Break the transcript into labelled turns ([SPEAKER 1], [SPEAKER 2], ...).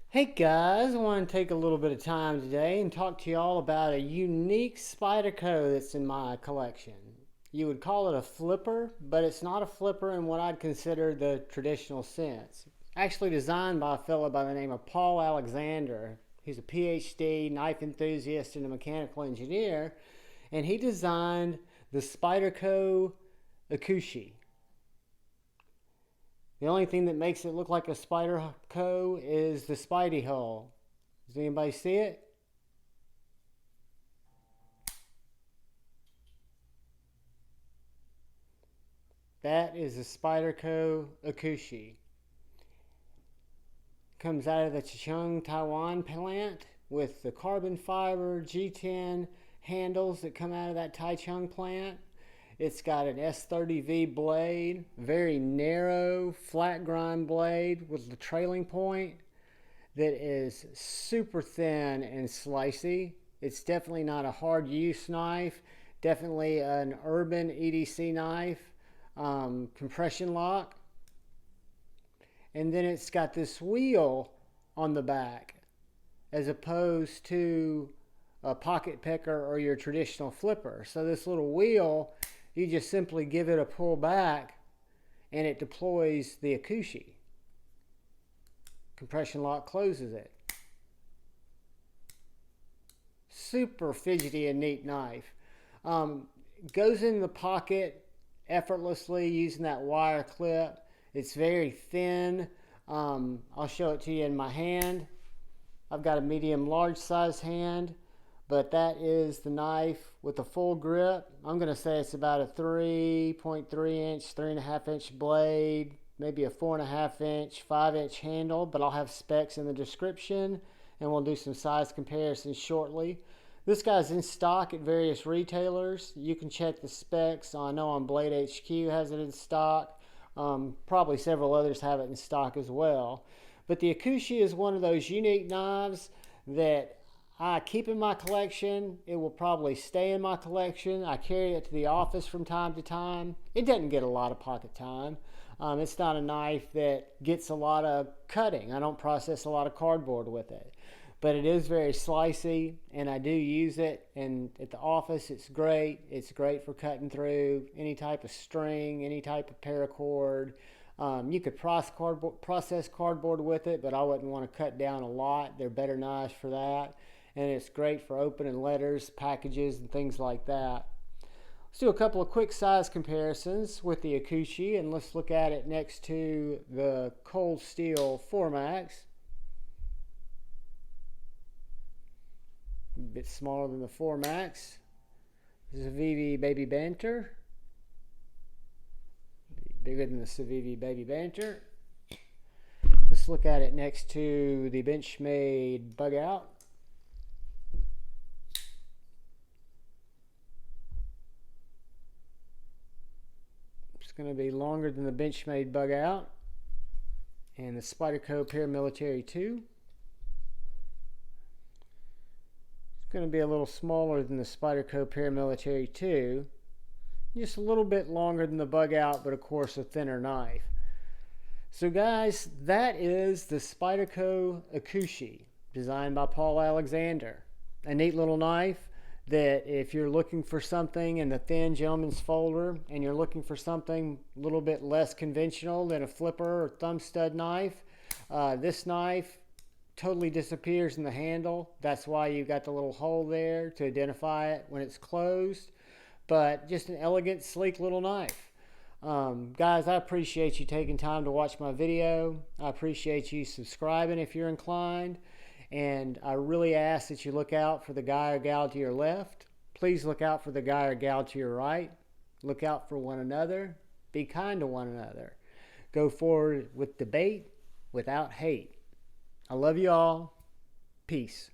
[SPEAKER 1] Hey guys, I want to take a little bit of time today and talk to you all about a unique Spyderco that's in my collection. You would call it a flipper, but it's not a flipper in what I'd consider the traditional sense. Actually designed by a fellow by the name of Paul Alexander. He's a Ph.D. knife enthusiast and a mechanical engineer, and he designed the Spyderco Ikushi. The only thing that makes it look like a Spyderco is the Spidey hole. Does anybody see it? That is a Spyderco Ikushi. Comes out of the Chicheng, Taiwan plant with the carbon fiber G10 handles that come out of that Taichung plant. It's got an S30V blade, very narrow, flat grind blade with the trailing point that is super thin and slicey. It's definitely not a hard use knife, definitely an urban EDC knife, compression lock. And then it's got this wheel on the back as opposed to a pocket picker or your traditional flipper. So this little wheel, you just simply give it a pull back and it deploys the Ikushi. Compression lock closes it. Super fidgety and neat knife. Goes in the pocket effortlessly using that wire clip. It's very thin. I'll show it to you in my hand. I've got a medium large size hand, but that is the knife with a full grip. I'm going to say it's about a 3.3 inch, 3.5 inch blade, maybe a 4.5 inch, 5 inch handle, but I'll have specs in the description and we'll do some size comparisons shortly. This guy's in stock at various retailers. You can check the specs. I know on Blade HQ has it in stock. Probably several others have it in stock as well. But the Ikushi is one of those unique knives that I keep in my collection. It will probably stay in my collection. I carry it to the office from time to time. It doesn't get a lot of pocket time. It's not a knife that gets a lot of cutting. I don't process a lot of cardboard with it. But it is very slicey, and I do use it. And at the office, it's great. It's great for cutting through any type of string, any type of paracord. You could process cardboard with it, but I wouldn't want to cut down a lot. They're better knives for that. And it's great for opening letters, packages, and things like that. Let's do a couple of quick size comparisons with the Ikushi, and let's look at it next to the Cold Steel 4MAX. A bit smaller than the 4MAX. This is a VV Baby Banter. Bigger than the Civivi Baby Banter. Let's look at it next to the Benchmade Bug Out. It's going to be longer than the Benchmade Bug Out. And the Spyderco Paramilitary 2. It's going to be a little smaller than the Spyderco Paramilitary 2. Just a little bit longer than the Bug Out, but of course a thinner knife. So guys, that is the Spyderco Ikushi, designed by Paul Alexander. A neat little knife that if you're looking for something in the thin gentleman's folder and you're looking for something a little bit less conventional than a flipper or thumb stud knife, this knife totally disappears in the handle. That's why you've got the little hole there to identify it when it's closed. But just an elegant, sleek little knife. Guys, I appreciate you taking time to watch my video. I appreciate you subscribing if you're inclined. And I really ask that you look out for the guy or gal to your left. Please look out for the guy or gal to your right. Look out for one another. Be kind to one another. Go forward with debate without hate. I love you all. Peace.